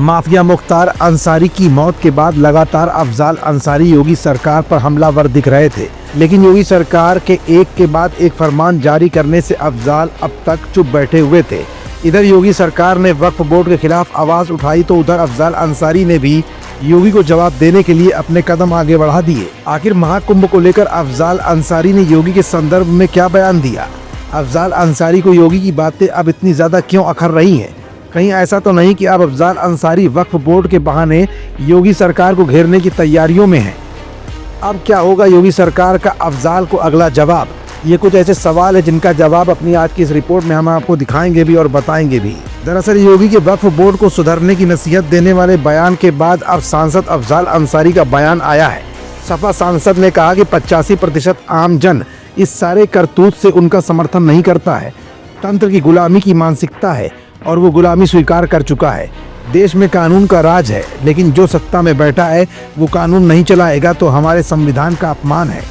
Mafia Mukhtar Ansari की मौत के बाद लगातार अफजाल अंसारी योगी सरकार पर हमलावर दिख रहे थे, लेकिन योगी सरकार के एक के बाद एक फरमान जारी करने से अफजाल अब तक चुप बैठे हुए थे। इधर योगी सरकार ने वक्फ बोर्ड के खिलाफ आवाज उठाई तो उधर अफजाल अंसारी ने भी योगी को जवाब देने के लिए अपने कदम आगे बढ़ा दिए। आखिर महाकुंभ को लेकर अफजाल अंसारी ने योगी के संदर्भ में क्या बयान दिया? अफजाल अंसारी को योगी की बातें अब इतनी ज्यादा क्यों अखर रही हैं? कहीं ऐसा तो नहीं कि अब अफजाल अंसारी वक्फ बोर्ड के बहाने योगी सरकार को घेरने की तैयारियों में है? अब क्या होगा योगी सरकार का अफजाल को अगला जवाब? ये कुछ ऐसे सवाल है जिनका जवाब अपनी आज की इस रिपोर्ट में हम आपको दिखाएंगे भी और बताएंगे भी। दरअसल योगी के वक्फ बोर्ड को सुधरने की नसीहत देने वाले बयान के बाद अब सांसद अफजाल अंसारी का बयान आया है। सपा सांसद ने कहा कि 85% आम जन इस सारे करतूत से उनका समर्थन नहीं करता है। तंत्र की गुलामी की मानसिकता है और वो गुलामी स्वीकार कर चुका है। देश में कानून का राज है, लेकिन जो सत्ता में बैठा है वो कानून नहीं चलाएगा तो हमारे संविधान का अपमान है।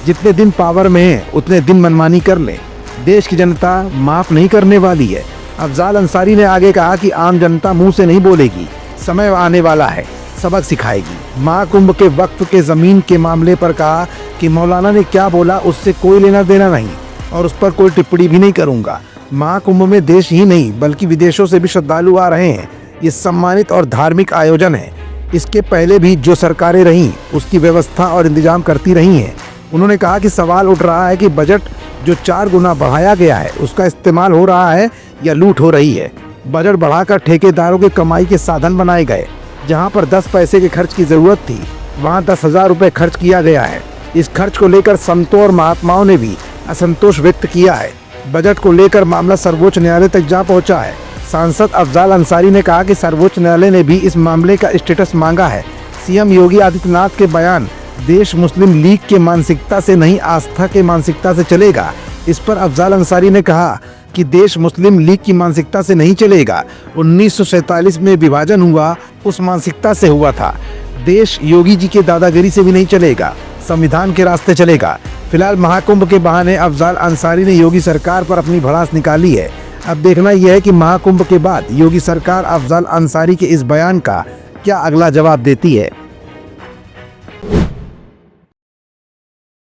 जितने दिन पावर में है उतने दिन मनमानी कर ले, देश की जनता माफ नहीं करने वाली है। अफजाल अंसारी ने आगे कहा कि आम जनता मुंह से नहीं बोलेगी, समय आने वाला है, सबक सिखाएगी। महाकुंभ के वक्फ के जमीन के मामले पर कहा कि मौलाना ने क्या बोला उससे कोई लेना देना नहीं और उस पर कोई टिप्पणी भी नहीं करूंगा। महाकुंभ में देश ही नहीं बल्कि विदेशों से भी श्रद्धालु आ रहे हैं। ये सम्मानित और धार्मिक आयोजन है। इसके पहले भी जो सरकारें रहीं उसकी व्यवस्था और इंतजाम करती रही हैं। उन्होंने कहा कि सवाल उठ रहा है कि बजट जो 4 गुना बढ़ाया गया है उसका इस्तेमाल हो रहा है या लूट हो रही है। बजट बढ़ाकर ठेकेदारों के कमाई के साधन बनाए गए। जहाँ पर 10 पैसे के खर्च की जरूरत थी वहाँ 10,000 रुपये खर्च किया गया है। इस खर्च को लेकर संतों और महात्माओं ने भी असंतोष व्यक्त किया है। बजट को लेकर मामला सर्वोच्च न्यायालय तक जा पहुंचा है। सांसद अफजाल अंसारी ने कहा कि सर्वोच्च न्यायालय ने भी इस मामले का स्टेटस मांगा है। सीएम योगी आदित्यनाथ के बयान देश मुस्लिम लीग के मानसिकता से नहीं आस्था के मानसिकता से चलेगा। इस पर अफजाल अंसारी ने कहा कि देश मुस्लिम लीग की मानसिकता से नहीं चलेगा। 1947 में विभाजन हुआ उस मानसिकता से हुआ था। देश योगी जी के दादागिरी से भी नहीं चलेगा, संविधान के रास्ते चलेगा। फिलहाल महाकुंभ के बहाने अफजाल अंसारी ने योगी सरकार पर अपनी भड़ास निकाली है। अब देखना यह है कि महाकुंभ के बाद योगी सरकार अफजाल अंसारी के इस बयान का क्या अगला जवाब देती है।